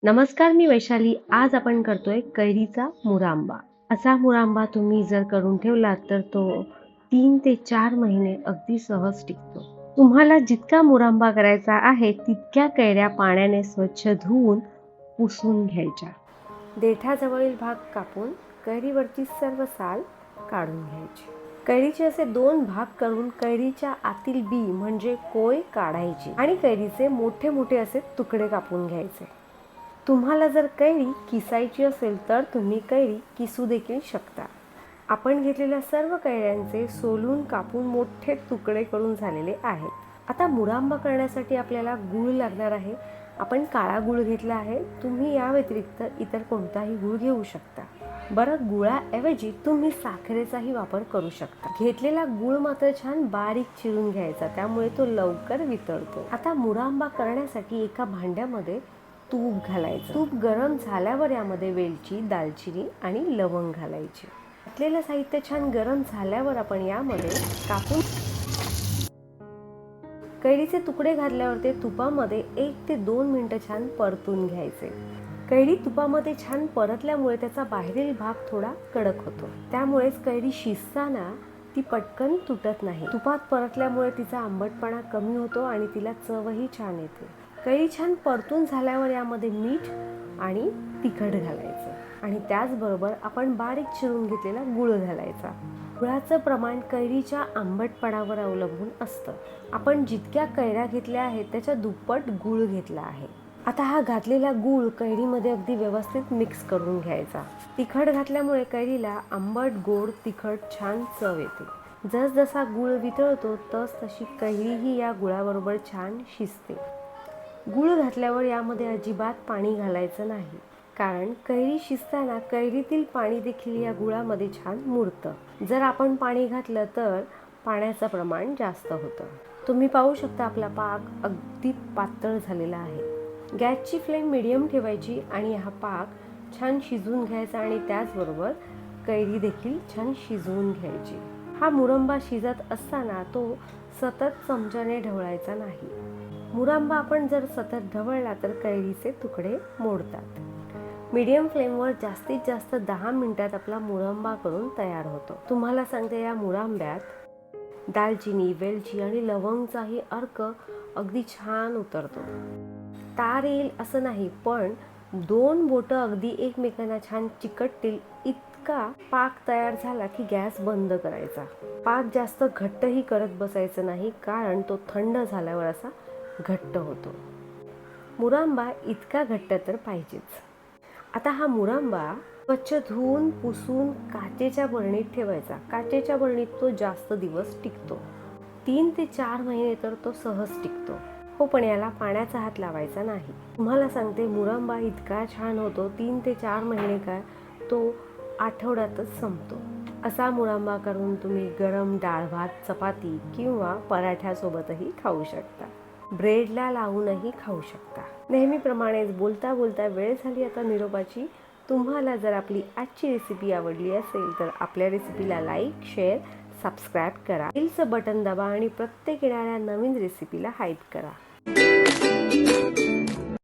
नमस्कार, मी वैशाली. आज आपण करतोय कैरीचा मुरांबा. असा मुरांबा तुम्ही जर करून ठेवलात तर तो 3 ते 4 महिने अगदी सहज टिकतो. तुम्हाला जितका मुरांबा करायचा आहे तितक्या कैऱ्या पाण्याने स्वच्छ धुवून पुसून घ्यायच्या. देठाजवळील भाग कापून कैरीवरची सर्व साल काढून घ्यायची. कैरीचे असे 2 भाग करून कैरीच्या आतील बी म्हणजे कोय काढायची आणि कैरीचे मोठे मोठे असे तुकडे कापून घ्यायचे. तुम्हाला जर कैरी किसायची असेल तर तुम्ही कैरी किसू देखील शकता. आपण घेतलेल्या सर्व कैऱ्यांचे सोलून कापून मोठे तुकडे करून झालेले आहेत. आता मुरांबा करण्यासाठी आपल्याला गूळ लागणार आहे. आपण काळा गूळ घेतला आहे. तुम्ही या व्यतिरिक्त इतर कोणताही गूळ घेऊ शकता. बरं, गुळाऐवजी तुम्ही साखरेचाही वापर करू शकता. घेतलेला गूळ मात्र छान बारीक चिरून घ्यायचा, त्यामुळे तो लवकर वितळतो. आता मुरांबा करण्यासाठी एका भांड्यामध्ये तूप घालायचं. तूप गरम झाल्यावर यामध्ये वेलची, दालचिनी आणि लवंग घालायची. घातलेलं साहित्य छान गरम झाल्यावर आपण यामध्ये कापून कैरीचे तुकडे घातल्यावर ते तुपामध्ये 1 ते 2 मिनिटं छान परतून घ्यायचे. कैरी तुपामध्ये छान परतल्यामुळे त्याचा बाहेरील भाग थोडा कडक होतो. त्यामुळेच कैरी शिजताना ती पटकन तुटत नाही. तुपात परतल्यामुळे तिचा आंबटपणा कमी होतो आणि तिला चवही छान येते. कैरी छान परतून झाल्यावर यामध्ये मीठ आणि तिखट घालायचं आणि त्याचबरोबर आपण बारीक चिरून घेतलेला गूळ घालायचा. गुळाचं प्रमाण कैरीच्या आंबटपणावर अवलंबून असतं. आपण जितक्या कैऱ्या घेतल्या आहेत त्याच्या दुप्पट गूळ घेतला आहे. आता हा घातलेला गूळ कैरीमध्ये अगदी व्यवस्थित मिक्स करून घ्यायचा. तिखट घातल्यामुळे कैरीला आंबट, गोड, तिखट छान चव येते. जसजसा गूळ वितळतो तशी कैरीही या गुळाबरोबर छान शिजते. गूळ घातल्यावर यामध्ये अजिबात पाणी घालायचं नाही, कारण कैरी शिजताना कैरीतील पाणी देखील या गुळामध्ये छान मुरतं. जर आपण पाणी घातलं तर पाण्याचं प्रमाण जास्त होतं. तुम्ही पाहू शकता आपला पाक अगदी पातळ झालेला आहे. गॅसची फ्लेम मीडियम ठेवायची आणि हा पाक छान शिजवून घ्यायचा आणि त्याचबरोबर कैरी देखील छान शिजवून घ्यायची. हा मुरंबा शिजत असताना तो सतत चमच्याने ढवळायचा नाही. मुरांबा आपण जर सतत ढवळला तर कैरीचे तुकडे मोडतात. मीडियम फ्लेमवर जास्तीत जास्त 10 मिनिटात आपला मुरंबा करून तयार होतो. तुम्हाला सांगते, या मुरांब्यात दालचिनी, वेलची आणि लवंगचाही अर्क अगदी छान उतरतो. तार येईल असं नाही, पण 2 बोटं अगदी एकमेकांना छान चिकटतील इतका पाक तयार झाला की गॅस बंद करायचा. पाक जास्त घट्टही करत बसायचं नाही, कारण तो थंड झाल्यावर असा घट्ट होतो. मुरांबा इतका घट्ट तर पाहिजेच. आता हा मुरांबा स्वच्छ धुवून पुसून काचेच्या बरणीत ठेवायचा. काचेच्या बरणीत तो जास्त दिवस टिकतो. 3 ते 4 महिने तर तो सहज टिकतो. हो, पण याला पाण्याचा हात लावायचा नाही. तुम्हाला सांगते, मुरांबा इतका छान होतो, 3 ते 4 महिने काय, तो आठवड्यातच संपतो. असा मुरांबा करून तुम्ही गरम डाळ भात, चपाती किंवा पराठ्यासोबतही खाऊ शकता. ब्रेडला लावूनही खाऊ शकता. नेहमीप्रमाणेच बोलता बोलता वेळ झाली आता निरोपाची. तुम्हाला जर आपली आजची रेसिपी आवडली असेल तर आपल्या रेसिपीला लाईक, शेअर, सबस्क्राईब करा. बेलचं बटन दाबा आणि प्रत्येक येणाऱ्या नवीन रेसिपीला हाईप करा.